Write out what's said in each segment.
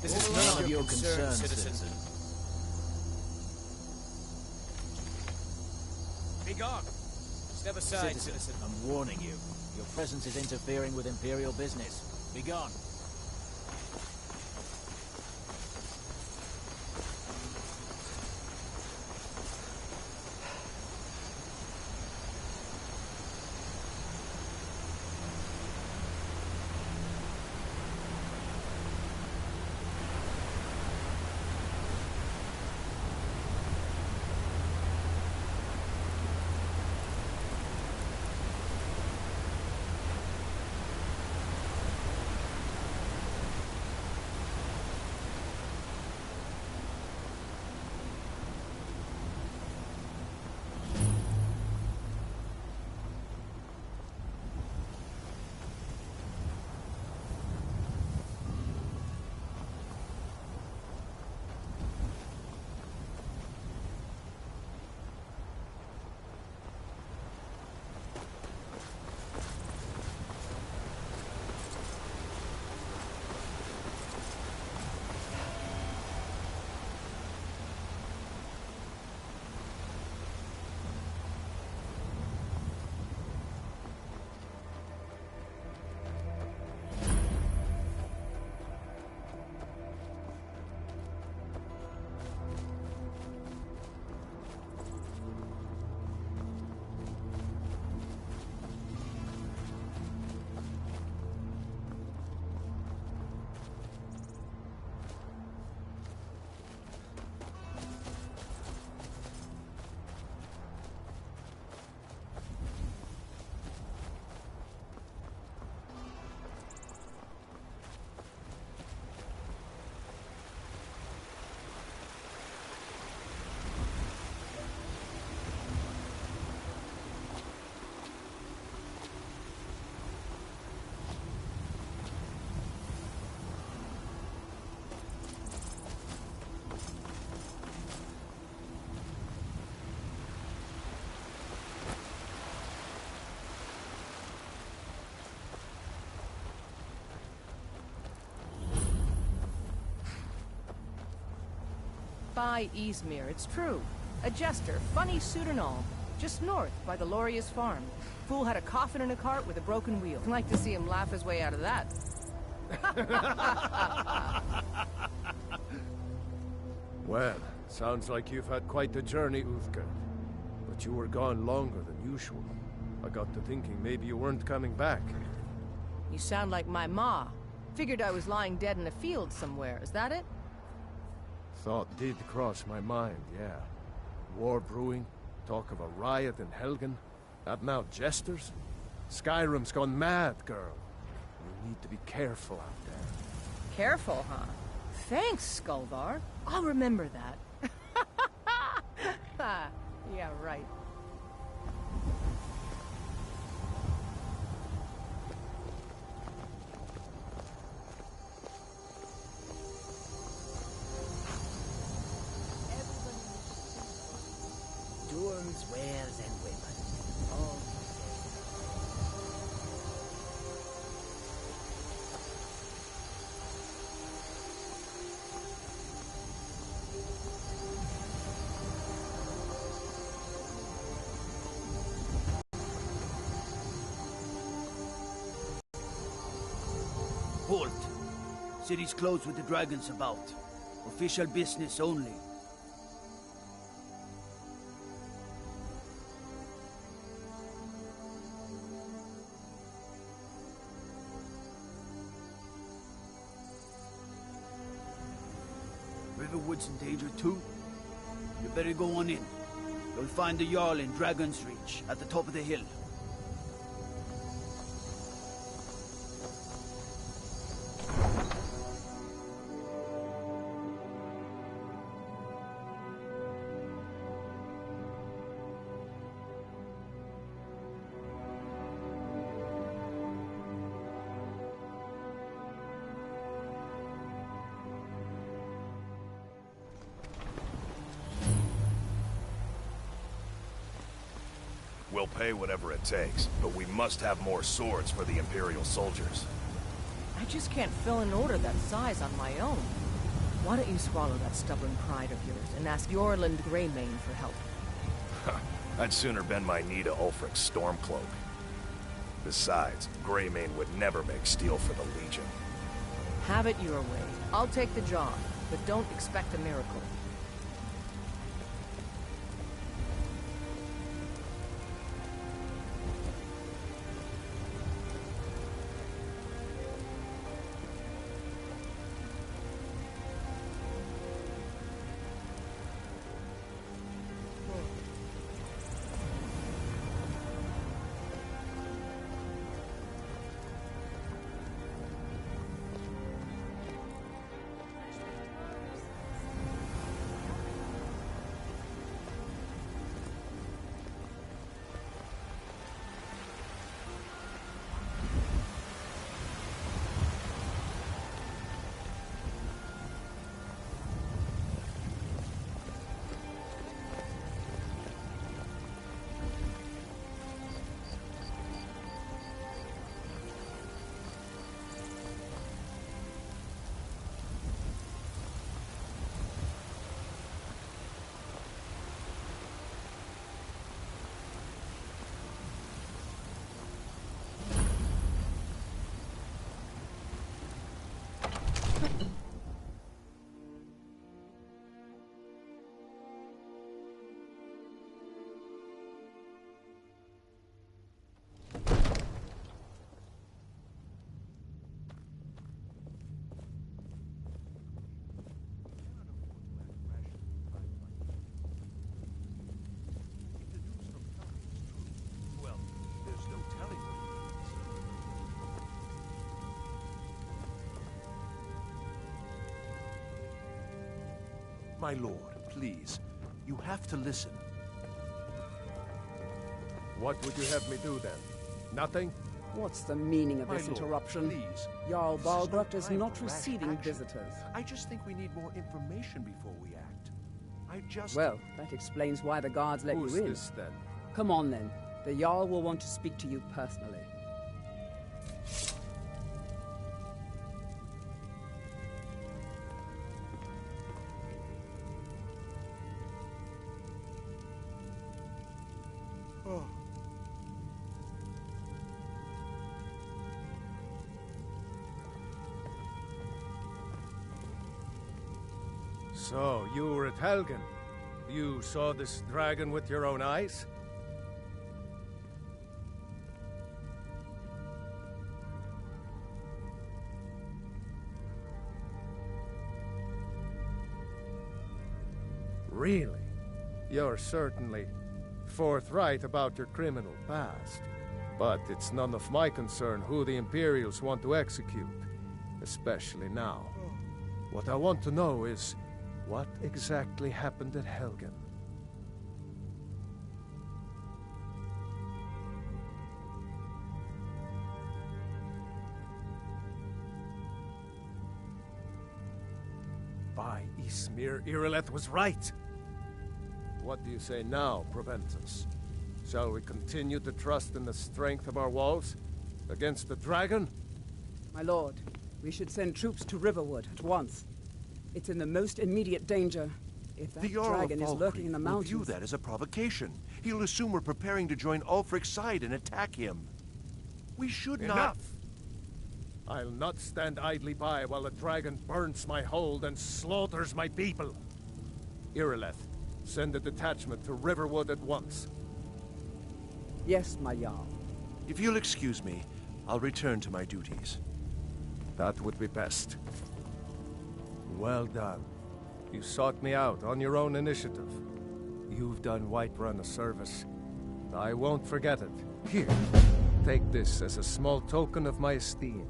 This is none of your concern, citizen. Be gone. Step aside, citizen. I'm warning you. Your presence is interfering with Imperial business. Be gone. By Izmir, it's true. A jester, funny suit and all. Just north, by the Loria's farm. Fool had a coffin in a cart with a broken wheel. I'd like to see him laugh his way out of that. Well, sounds like you've had quite the journey, Uthgar. But you were gone longer than usual. I got to thinking maybe you weren't coming back. You sound like my ma. Figured I was lying dead in a field somewhere, is that it? Thought did cross my mind, yeah. War brewing, talk of a riot in Helgen. That now jesters? Skyrim's gone mad, girl. You need to be careful out there. Careful, huh? Thanks, Skullvar. I'll remember that. Yeah, right. Dwarves, wares, and women. All Halt! City's closed with the dragons about. Official business only. Riverwood's in danger too? You better go on in. You'll find the Jarl in Dragon's Reach, at the top of the hill. We'll pay whatever it takes, but we must have more swords for the Imperial soldiers. I just can't fill an order that size on my own. Why don't you swallow that stubborn pride of yours and ask Yorland Greymane for help? I'd sooner bend my knee to Ulfric's Stormcloak. Besides, Greymane would never make steel for the Legion. Have it your way. I'll take the job, but don't expect a miracle. My lord, please. You have to listen. What would you have me do then? Nothing? What's the meaning of My this lord, interruption? please. Jarl This is no Balgruft is time not for rash receiving action. visitors. I just think we need more information before we act. Well, that explains why the guards let Who's you in. this then? Come on then. The Jarl will want to speak to you personally. So, you were at Helgen. You saw this dragon with your own eyes? Really? You're certainly forthright about your criminal past. But it's none of my concern who the Imperials want to execute, especially now. What I want to know is, what exactly happened at Helgen? By Ysmir, Irileth was right! What do you say now, Proventus? Shall we continue to trust in the strength of our walls? Against the dragon? My lord, we should send troops to Riverwood at once. It's in the most immediate danger. If that The Jarl dragon of is lurking in the Falkreath will mountains... view that as a provocation. He'll assume we're preparing to join Ulfric's side and attack him. We should not... Enough! I'll not stand idly by while the dragon burns my hold and slaughters my people. Irileth, send a detachment to Riverwood at once. Yes, my Jarl. If you'll excuse me, I'll return to my duties. That would be best. Well done. You sought me out on your own initiative. You've done Whiterun a service. I won't forget it. Here, take this as a small token of my esteem.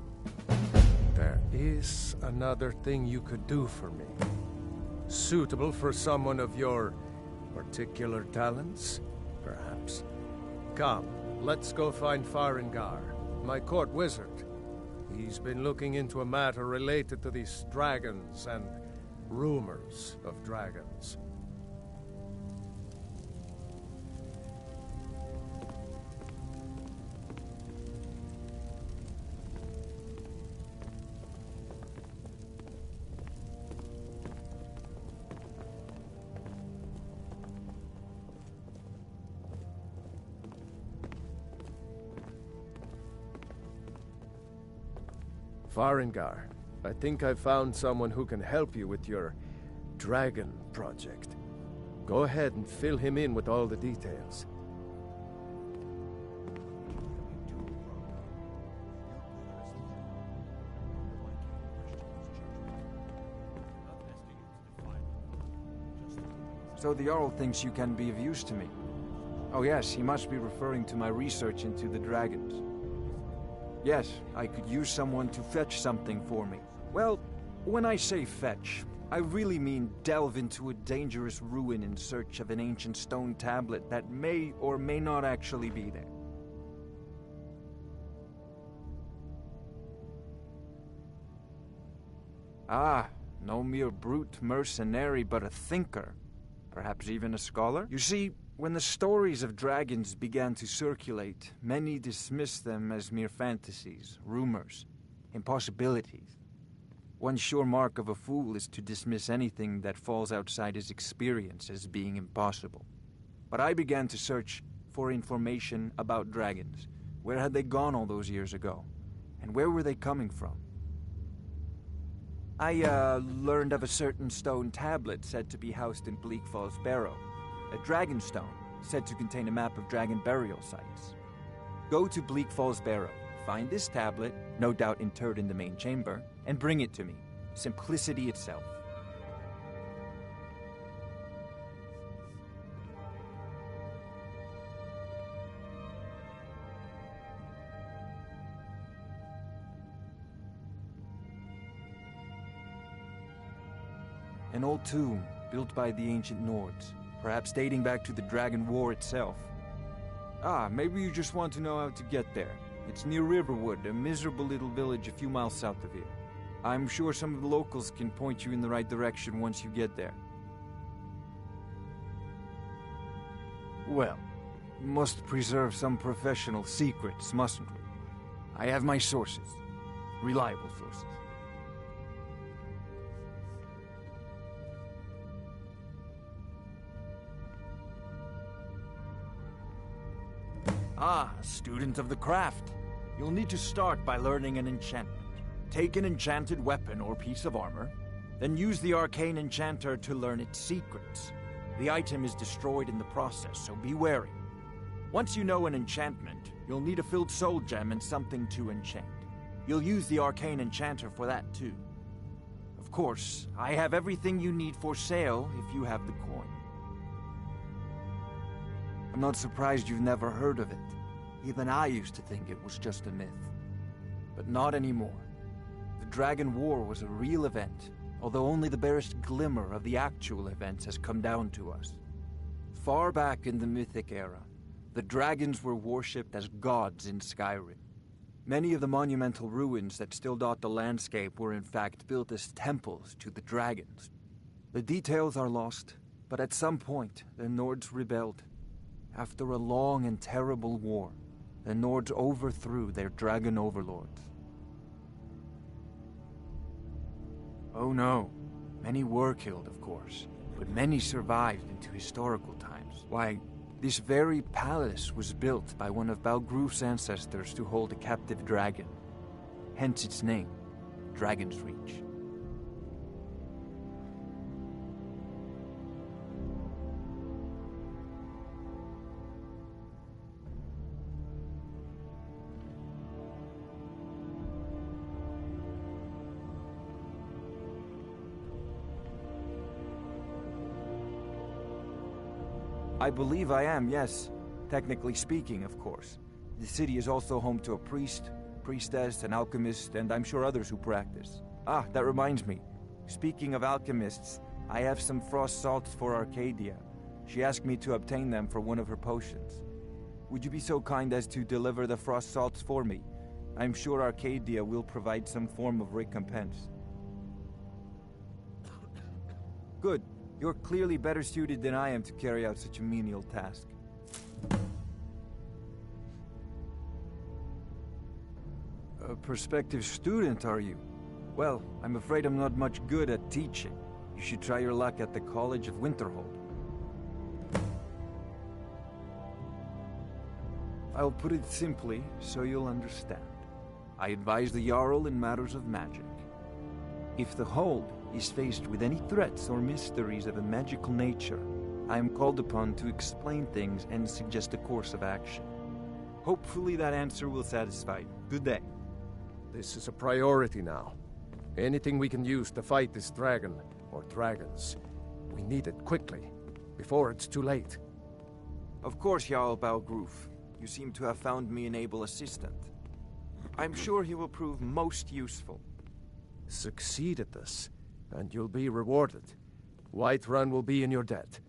There is another thing you could do for me. Suitable for someone of your particular talents, perhaps. Come, let's go find Farengar, my court wizard. He's been looking into a matter related to these dragons and rumors of dragons. Farengar, I think I found someone who can help you with your dragon project. Go ahead and fill him in with all the details. So the Jarl thinks you can be of use to me. Oh yes, he must be referring to my research into the dragons. Yes, I could use someone to fetch something for me. Well, when I say fetch, I really mean delve into a dangerous ruin in search of an ancient stone tablet that may or may not actually be there. Ah, no mere brute mercenary, but a thinker. Perhaps even a scholar? You see, when the stories of dragons began to circulate, many dismissed them as mere fantasies, rumors, impossibilities. One sure mark of a fool is to dismiss anything that falls outside his experience as being impossible. But I began to search for information about dragons. Where had they gone all those years ago? And where were they coming from? I learned of a certain stone tablet said to be housed in Bleak Falls Barrow. A dragon stone, said to contain a map of dragon burial sites. Go to Bleak Falls Barrow, find this tablet, no doubt interred in the main chamber, and bring it to me. Simplicity itself. An old tomb, built by the ancient Nords, perhaps dating back to the Dragon War itself. Ah, maybe you just want to know how to get there. It's near Riverwood, a miserable little village a few miles south of here. I'm sure some of the locals can point you in the right direction once you get there. Well, must preserve some professional secrets, mustn't we? I have my sources. Reliable sources. Ah, student of the craft. You'll need to start by learning an enchantment. Take an enchanted weapon or piece of armor, then use the arcane enchanter to learn its secrets. The item is destroyed in the process, so be wary. Once you know an enchantment, you'll need a filled soul gem and something to enchant. You'll use the arcane enchanter for that too. Of course, I have everything you need for sale if you have the coin. I'm not surprised you've never heard of it. Even I used to think it was just a myth. But not anymore. The Dragon War was a real event, although only the barest glimmer of the actual events has come down to us. Far back in the Mythic era, the dragons were worshipped as gods in Skyrim. Many of the monumental ruins that still dot the landscape were in fact built as temples to the dragons. The details are lost, but at some point, the Nords rebelled. After a long and terrible war, the Nords overthrew their dragon overlords. Oh no, many were killed, of course, but many survived into historical times. Why, this very palace was built by one of Balgruf's ancestors to hold a captive dragon. Hence its name, Dragon's Reach. I believe I am, yes. Technically speaking, of course. The city is also home to a priest, priestess, an alchemist, and I'm sure others who practice. Ah, that reminds me. Speaking of alchemists, I have some frost salts for Arcadia. She asked me to obtain them for one of her potions. Would you be so kind as to deliver the frost salts for me? I'm sure Arcadia will provide some form of recompense. Good. You're clearly better suited than I am to carry out such a menial task. A prospective student, are you? Well, I'm afraid I'm not much good at teaching. You should try your luck at the College of Winterhold. I'll put it simply so you'll understand. I advise the Jarl in matters of magic. If the Hold is faced with any threats or mysteries of a magical nature, I am called upon to explain things and suggest a course of action. Hopefully that answer will satisfy you. Good day. This is a priority now. Anything we can use to fight this dragon, or dragons, we need it quickly, before it's too late. Of course, Jarl Balgruf. You seem to have found me an able assistant. I'm sure he will prove most useful. Succeed at this, and you'll be rewarded. Whiterun will be in your debt.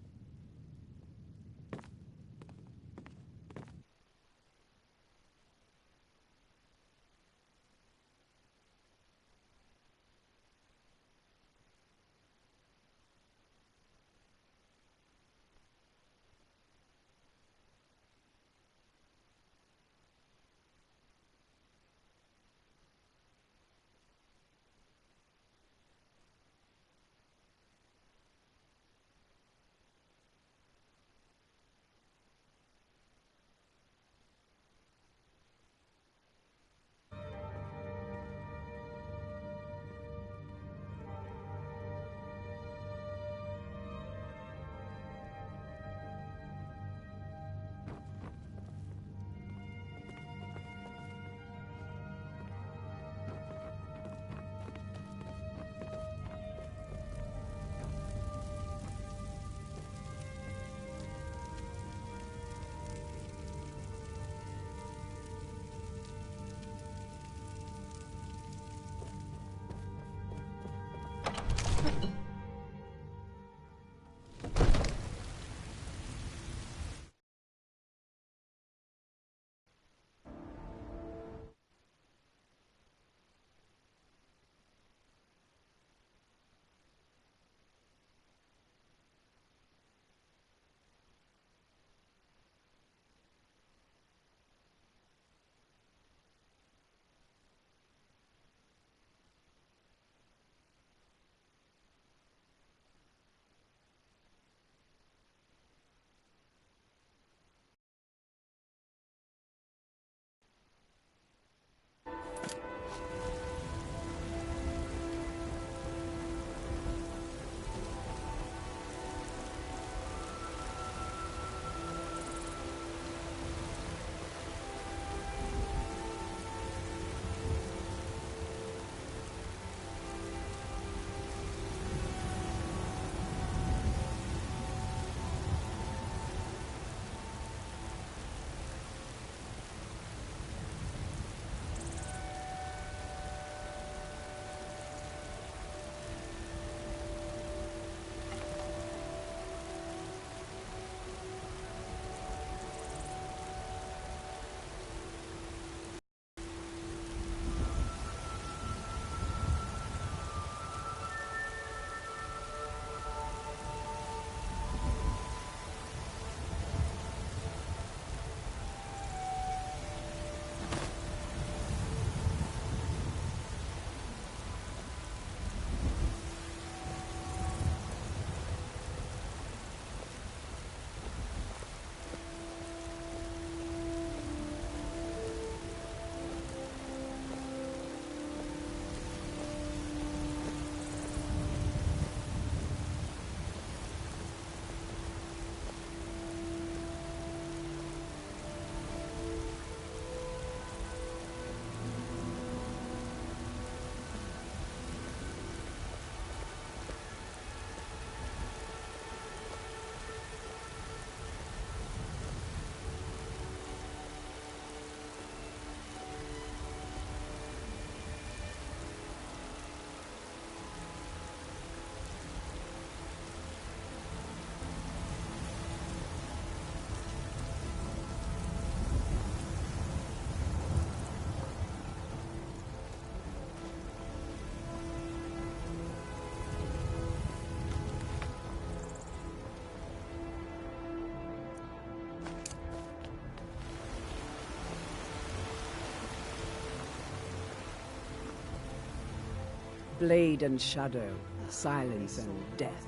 Blade and shadow, silence and death.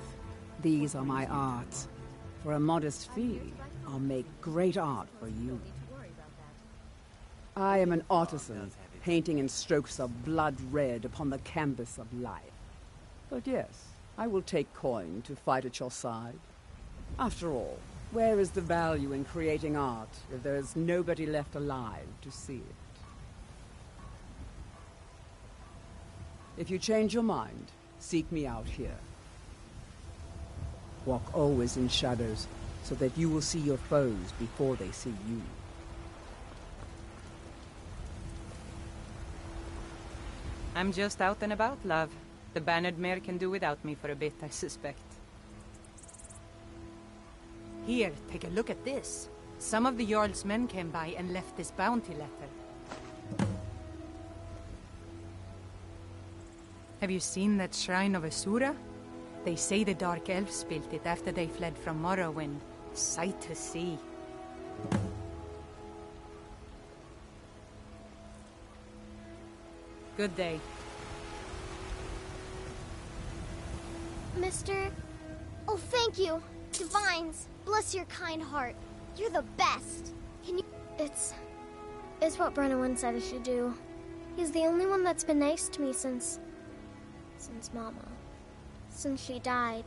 These are my arts. For a modest fee, I'll make great art for you. I am an artisan, painting in strokes of blood red upon the canvas of life. But yes, I will take coin to fight at your side. After all, where is the value in creating art if there is nobody left alive to see it? If you change your mind, seek me out here. Walk always in shadows, so that you will see your foes before they see you. I'm just out and about, love. The Bannered Mare can do without me for a bit, I suspect. Here, take a look at this. Some of the Jarl's men came by and left this bounty letter. Have you seen that shrine of Asura? They say the Dark Elves built it after they fled from Morrowind. Sight to see. Good day. Mister... Oh, thank you. Divines, bless your kind heart. You're the best. Can you... It's what Brennan said I should do. He's the only one that's been nice to me since Mama. Since she died.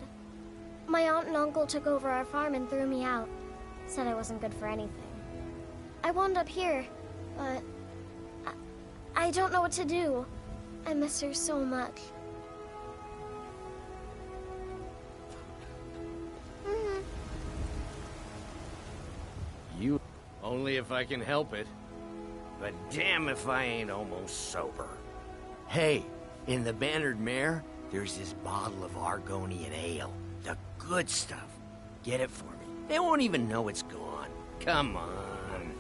My aunt and uncle took over our farm and threw me out. Said I wasn't good for anything. I wound up here, but... I don't know what to do. I miss her so much. You... Only if I can help it. But damn if I ain't almost sober. Hey, in the Bannered Mare, there's this bottle of Argonian ale. The good stuff. Get it for me. They won't even know it's gone. Come on.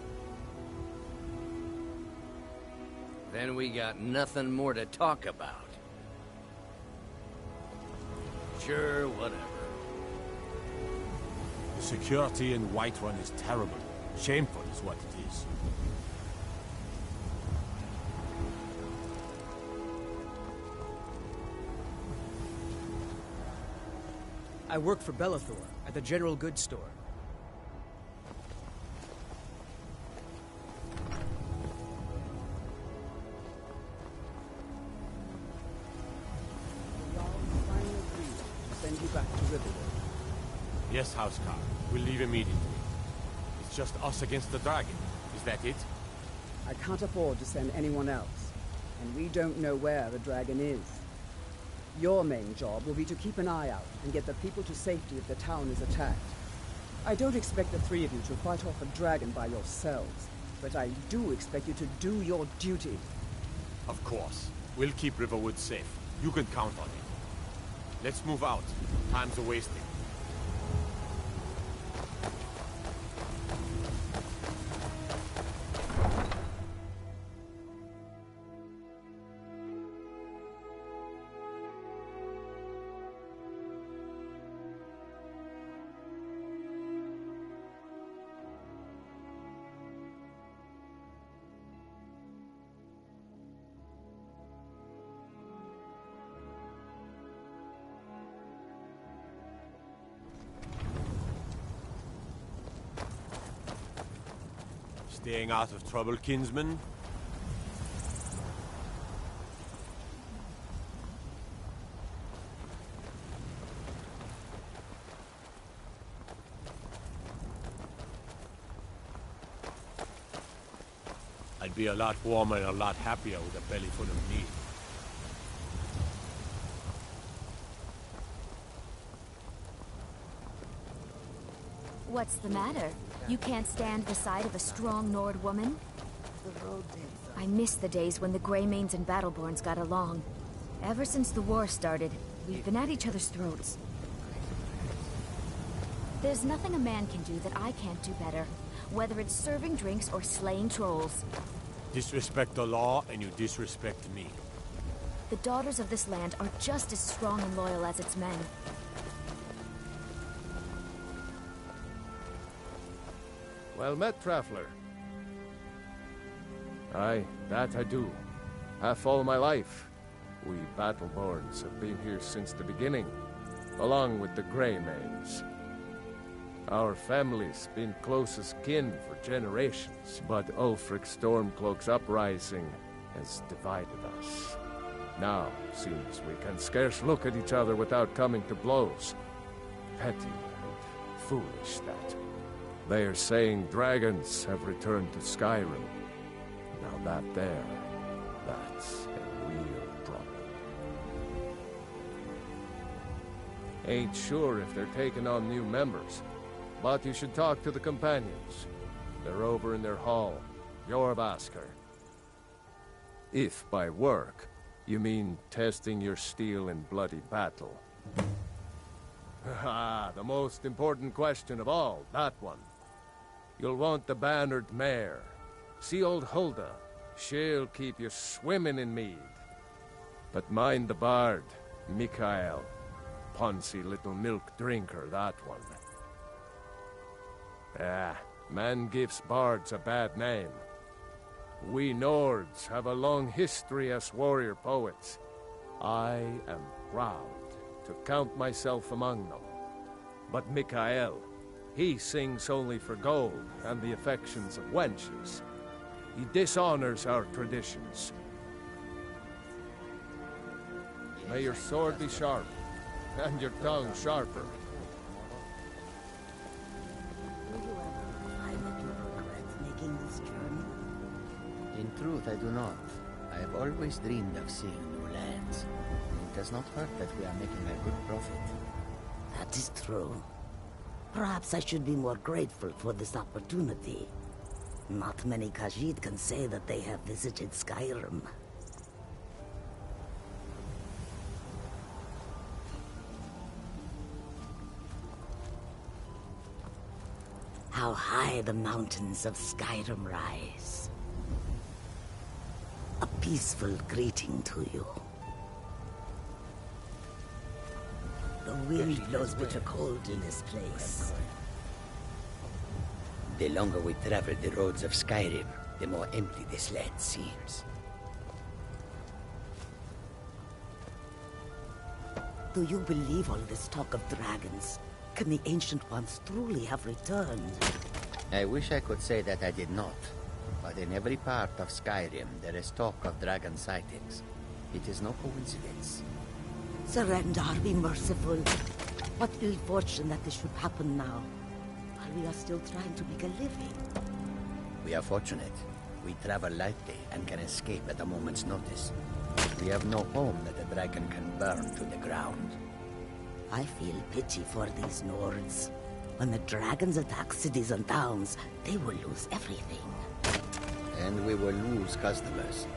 Then we got nothing more to talk about. Sure, whatever. The security in Whiterun is terrible. Shameful is what it is. I work for Bellathor at the General Goods Store. Finally agreed to send you back to Riverwood. Yes, Housecarl. We'll leave immediately. It's just us against the dragon. Is that it? I can't afford to send anyone else, and we don't know where the dragon is. Your main job will be to keep an eye out and get the people to safety if the town is attacked. I don't expect the three of you to fight off a dragon by yourselves, but I do expect you to do your duty. Of course. We'll keep Riverwood safe. You can count on it. Let's move out. Time's a-wasting. Staying out of trouble, kinsman? I'd be a lot warmer and a lot happier with a belly full of meat. What's the matter? You can't stand the sight of a strong Nord woman? I miss the days when the Greymanes and Battleborns got along. Ever since the war started, we've been at each other's throats. There's nothing a man can do that I can't do better, whether it's serving drinks or slaying trolls. Disrespect the law, and you disrespect me. The daughters of this land are just as strong and loyal as its men. Well met, Traveler. Aye, that I do. Half all my life. We Battleborns have been here since the beginning, along with the Greymanes. Our family's been close as kin for generations, but Ulfric Stormcloak's uprising has divided us. Now, seems we can scarce look at each other without coming to blows. Petty and foolish, that. They are saying dragons have returned to Skyrim. Now that's a real problem. Ain't sure if they're taking on new members, but you should talk to the companions. They're over in their hall. Jorvaskr. If by work, you mean testing your steel in bloody battle. Ah, the most important question of all, that one. You'll want the bannered mare. See old Hulda. She'll keep you swimming in mead. But mind the bard, Mikael. Poncy little milk drinker, that one. Ah, man gives bards a bad name. We Nords have a long history as warrior poets. I am proud to count myself among them. But Mikael, he sings only for gold and the affections of wenches. He dishonors our traditions. May your sword be sharp, and your tongue sharper. In truth, I do not. I have always dreamed of seeing new lands. It does not hurt that we are making a good profit. That is true. Perhaps I should be more grateful for this opportunity. Not many Khajiit can say that they have visited Skyrim. How high the mountains of Skyrim rise. A peaceful greeting to you. The wind blows bitter cold in this place. The longer we travel the roads of Skyrim, the more empty this land seems. Do you believe all this talk of dragons? Can the Ancient Ones truly have returned? I wish I could say that I did not. But in every part of Skyrim, there is talk of dragon sightings. It is no coincidence. Surrender, be merciful. What ill fortune that this should happen now, while we are still trying to make a living. We are fortunate. We travel lightly and can escape at a moment's notice. We have no home that a dragon can burn to the ground. I feel pity for these Nords. When the dragons attack cities and towns, they will lose everything. And we will lose customers.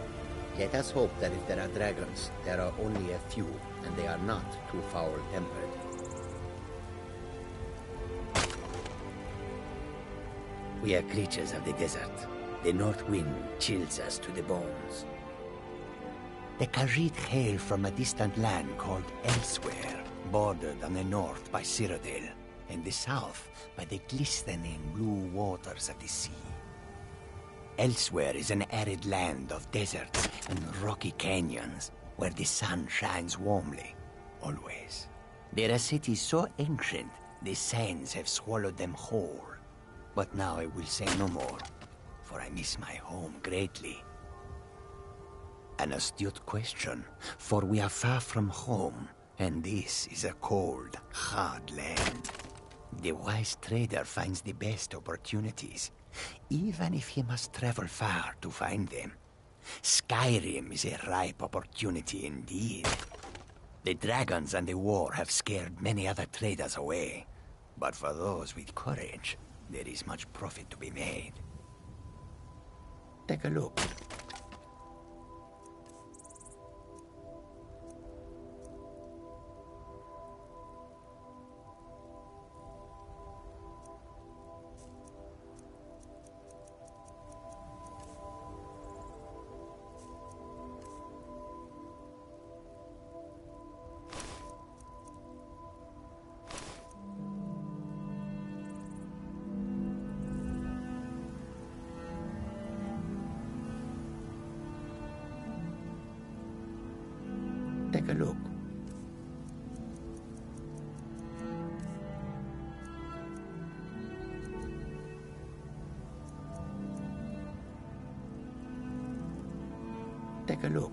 Let us hope that if there are dragons, there are only a few, and they are not too foul-tempered. We are creatures of the desert. The north wind chills us to the bones. The Khajiit hail from a distant land called Elsewhere, bordered on the north by Cyrodiil, and the south by the glistening blue waters of the sea. Elsewhere is an arid land of deserts and rocky canyons, where the sun shines warmly, always. There are cities so ancient, the sands have swallowed them whole. But now I will say no more, for I miss my home greatly. An astute question, for we are far from home, and this is a cold, hard land. The wise trader finds the best opportunities, even if he must travel far to find them. Skyrim is a ripe opportunity indeed. The dragons and the war have scared many other traders away, but for those with courage, there is much profit to be made. Take a look. Take a look. take a look.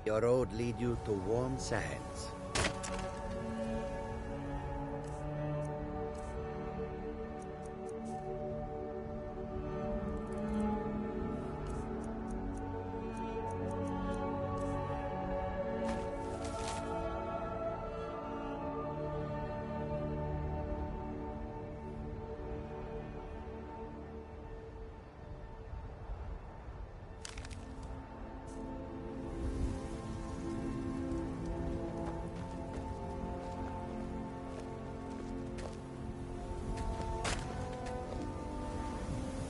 Your road lead you to warm sands.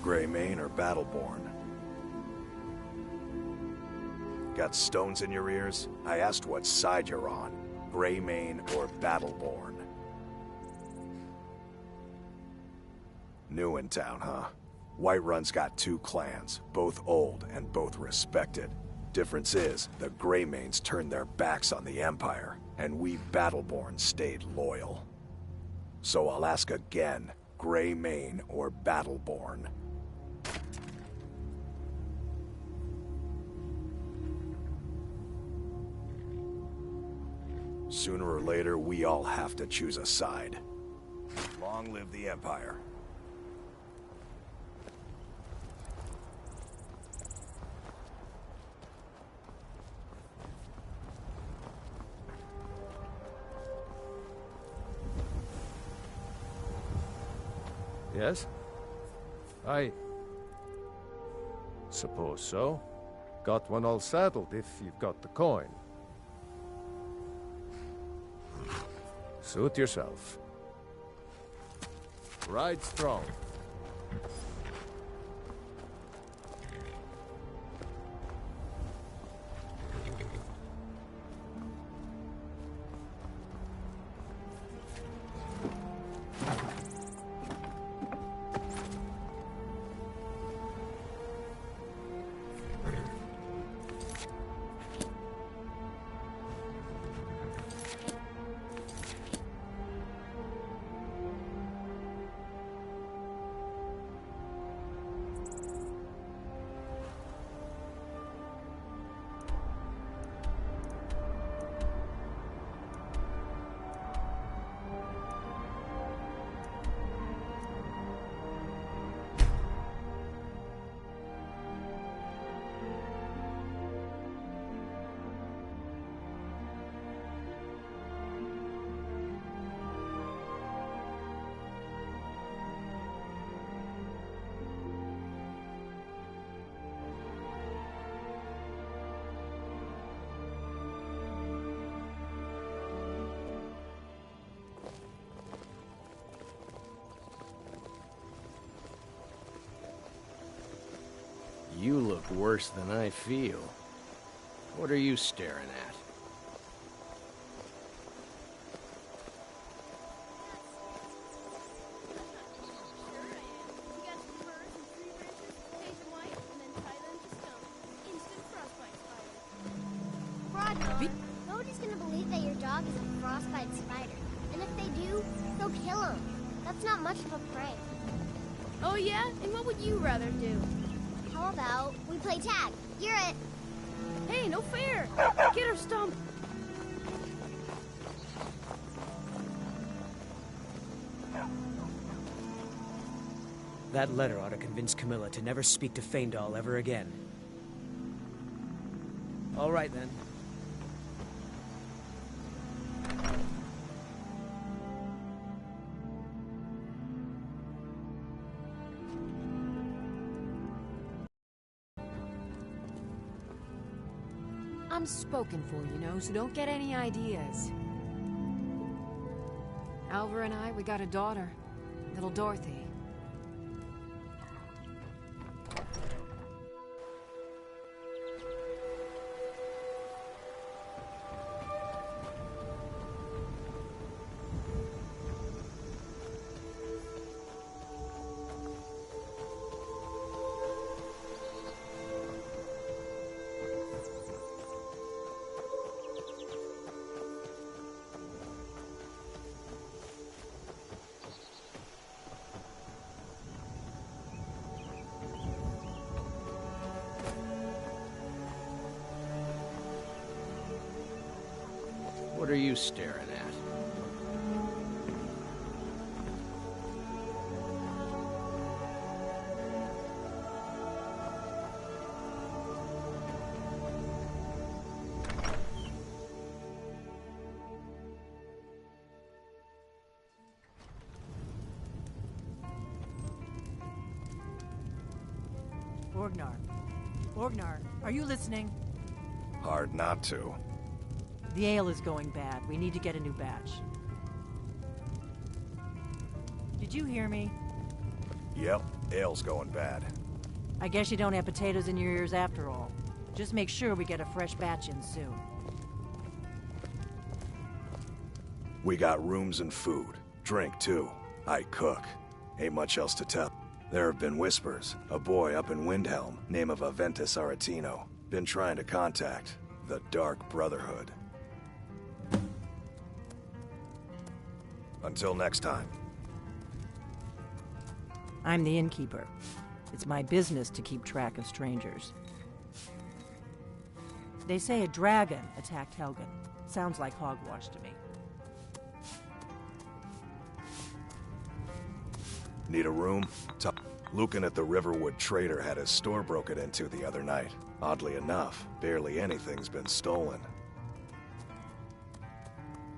Greymane or Battleborn? Got stones in your ears? I asked what side you're on. Greymane or Battleborn? New in town, huh? Whiterun's got two clans, both old and both respected. Difference is, the Greymanes turned their backs on the Empire, and we Battleborn stayed loyal. So I'll ask again, Greymane or Battleborn? Sooner or later, we all have to choose a side. Long live the Empire. Yes? I suppose so. Got one all saddled if you've got the coin. Suit yourself. Ride strong. You look worse than I feel. What are you staring at? Nobody's gonna believe that your dog is a frostbite spider. And if they do, they'll kill him. That's not much of a prank. Oh yeah? And what would you rather do? How about we play tag? You're it. Hey, no fair! Get her, Stump! That letter ought to convince Camilla to never speak to Faendal ever again. All right, then. I'm spoken for, you know, so don't get any ideas. Alva and I, we got a daughter. Little Dorothy. What are you staring at? Orgnar. Orgnar, are you listening? Hard not to. The ale is going bad. We need to get a new batch. Did you hear me? Yep, ale's going bad. I guess you don't have potatoes in your ears after all. Just make sure we get a fresh batch in soon. We got rooms and food. Drink, too. I cook. Ain't much else to tell. There have been whispers. A boy up in Windhelm, name of Aventus Aretino, been trying to contact the Dark Brotherhood. Until next time. I'm the innkeeper. It's my business to keep track of strangers. They say a dragon attacked Helgen. Sounds like hogwash to me. Need a room? Lucan at the Riverwood Trader had his store broken into the other night. Oddly enough, barely anything's been stolen.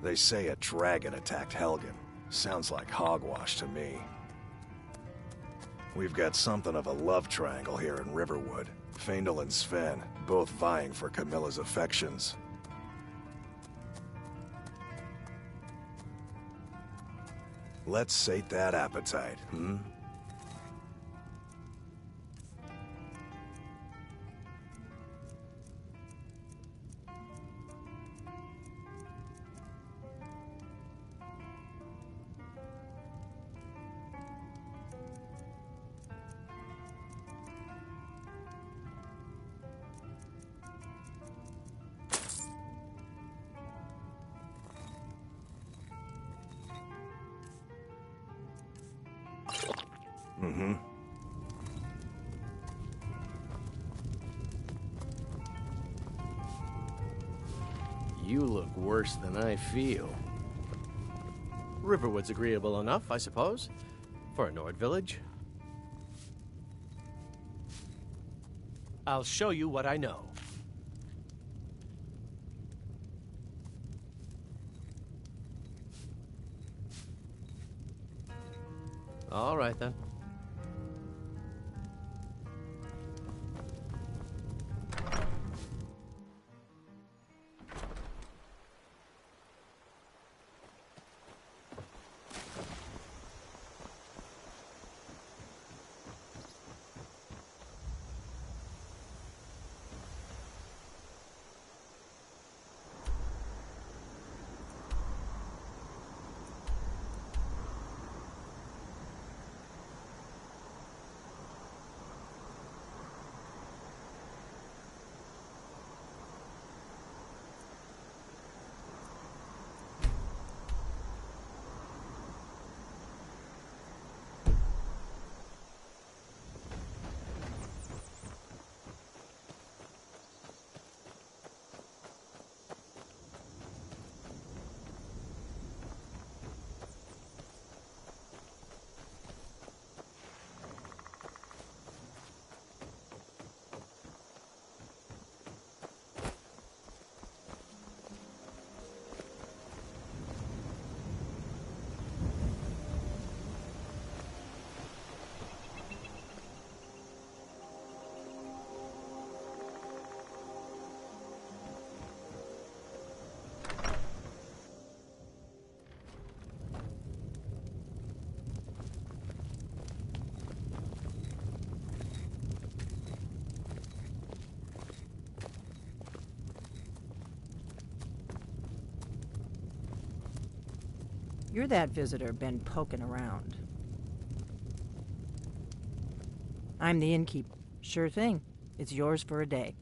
They say a dragon attacked Helgen. Sounds like hogwash to me. We've got something of a love triangle here in Riverwood. Faendal and Sven, both vying for Camilla's affections. Let's sate that appetite, hmm? Mm-hmm. You look worse than I feel. Riverwood's agreeable enough, I suppose, for a Nord village. I'll show you what I know. All right, then. You're that visitor been poking around. I'm the innkeeper. Sure thing. It's yours for a day.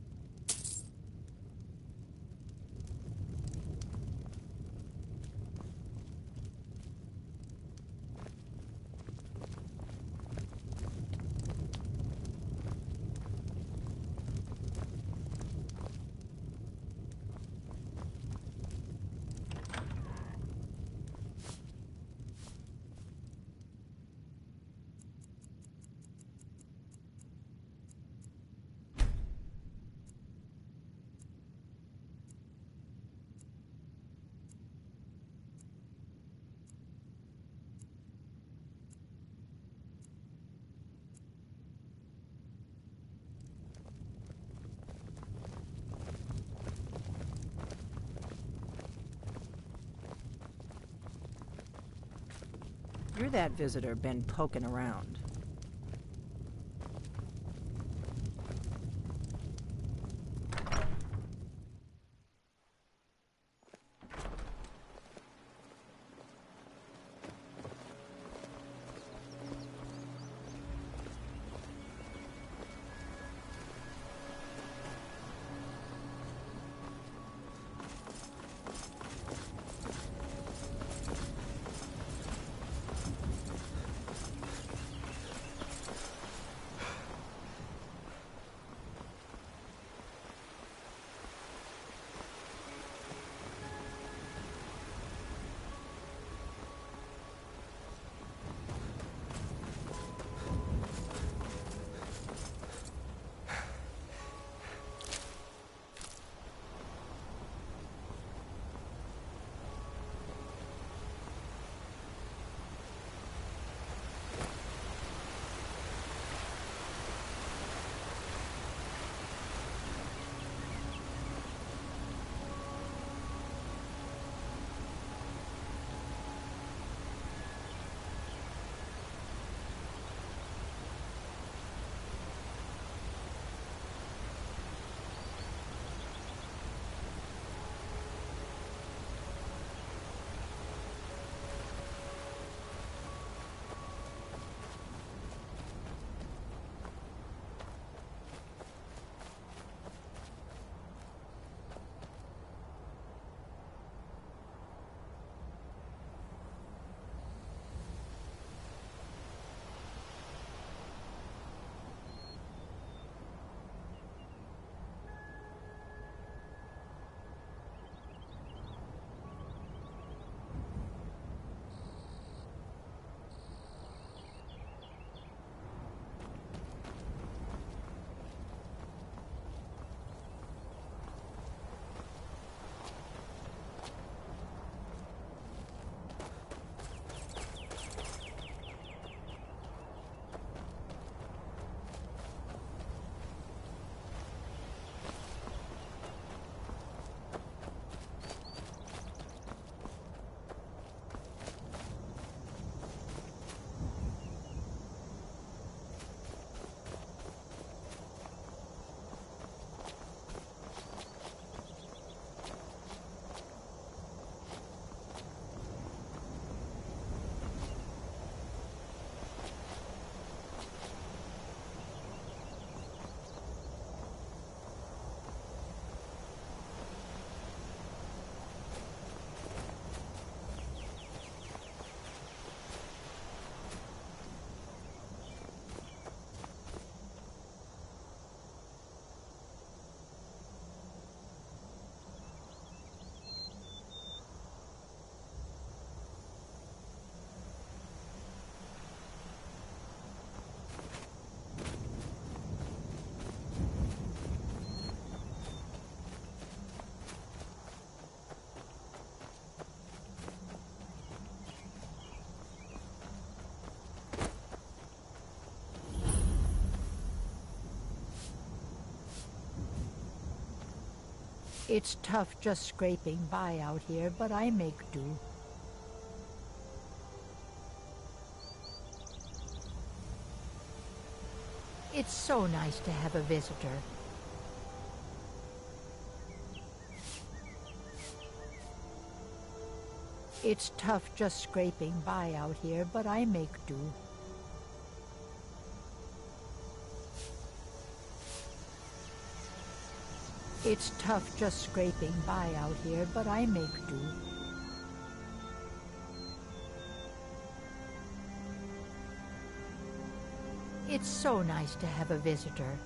You're that visitor been poking around. It's tough just scraping by out here, but I make do. It's so nice to have a visitor. It's tough just scraping by out here, but I make do. It's tough just scraping by out here, but I make do. It's so nice to have a visitor.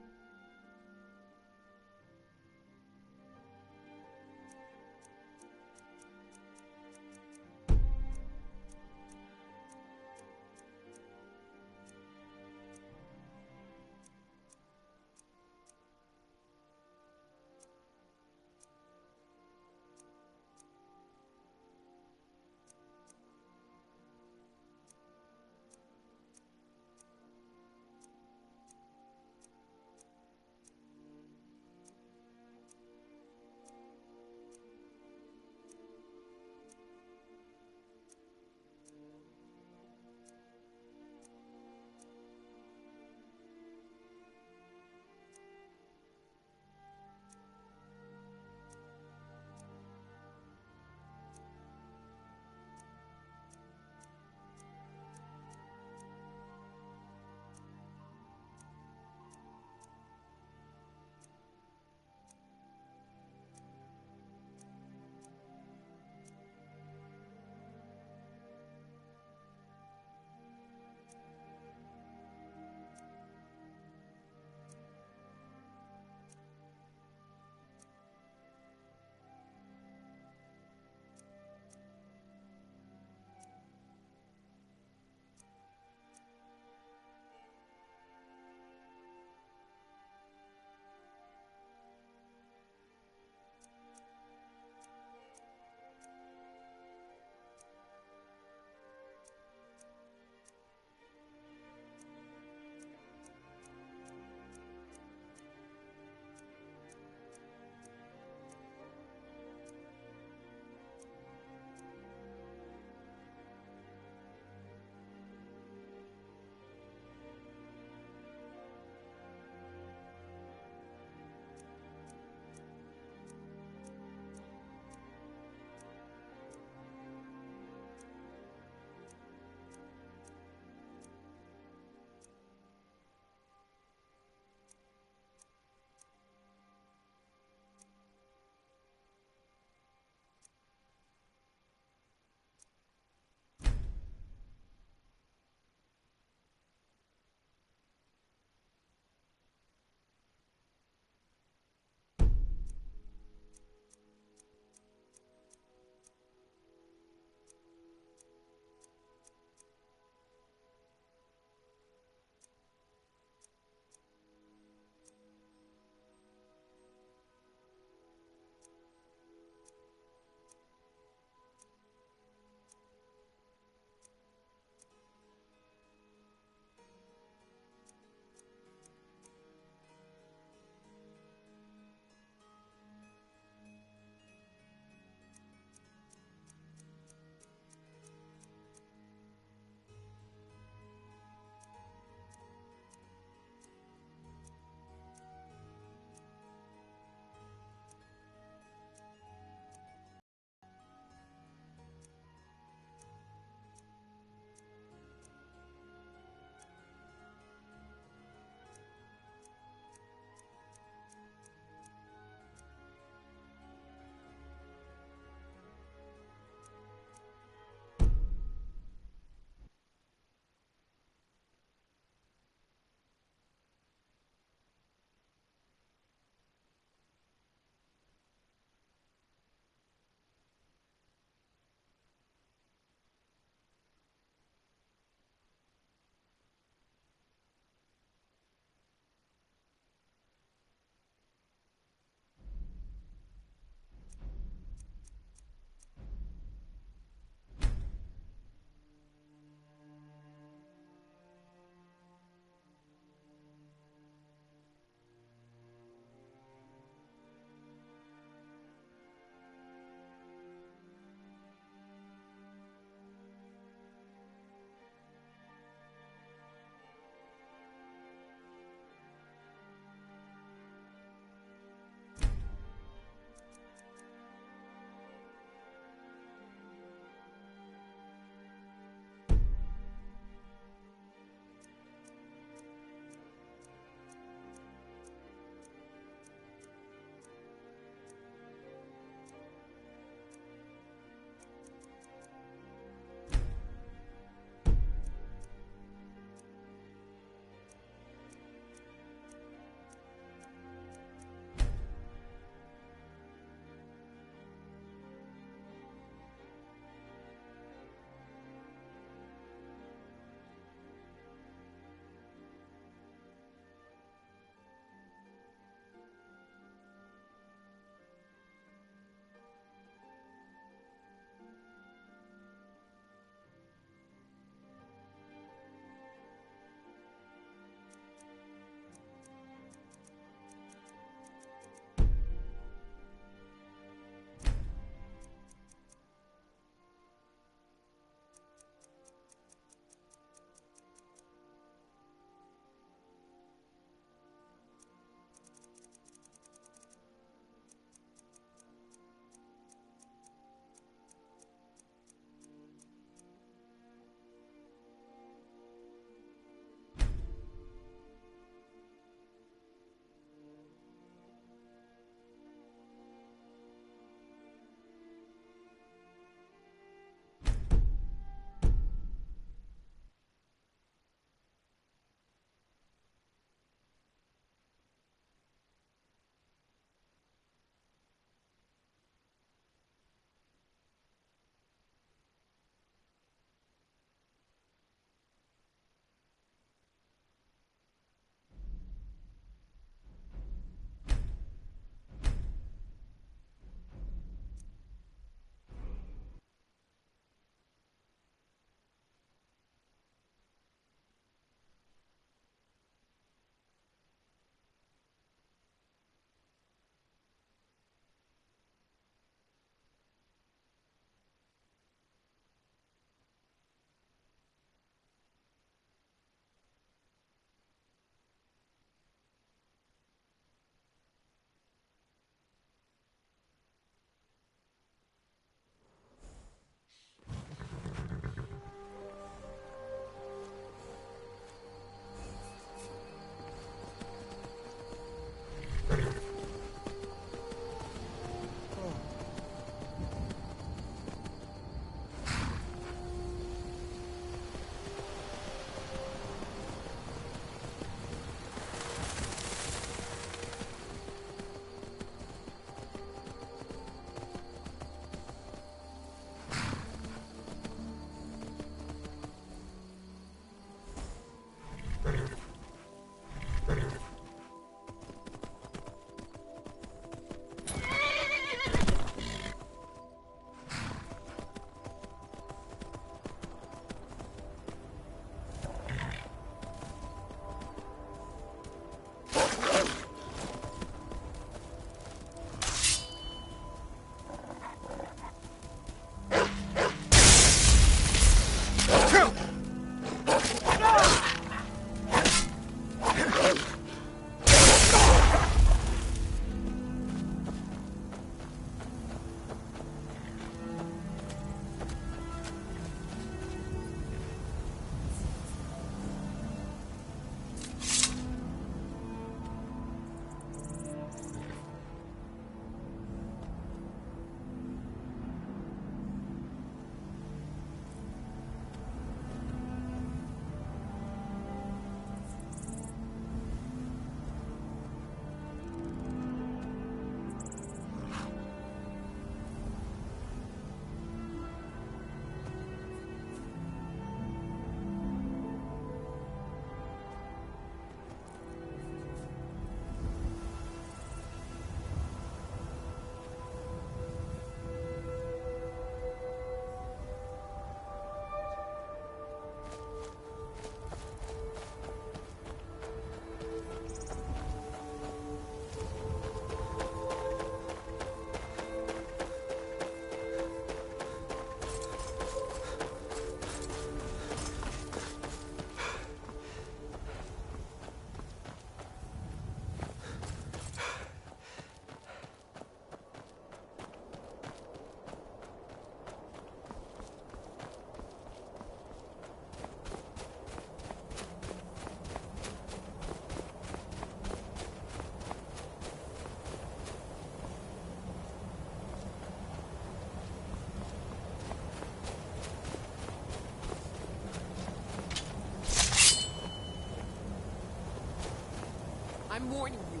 I'm warning you.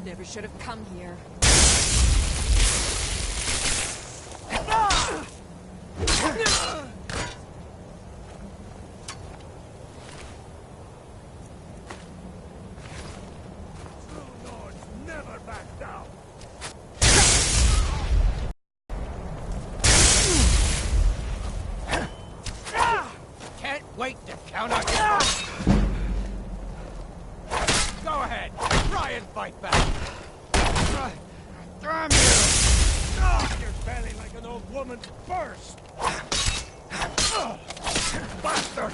Never should have come here. Never back down. Can't wait to counter. Go ahead, try and fight back. Damn you! Your belly like an old woman's purse. Bastard!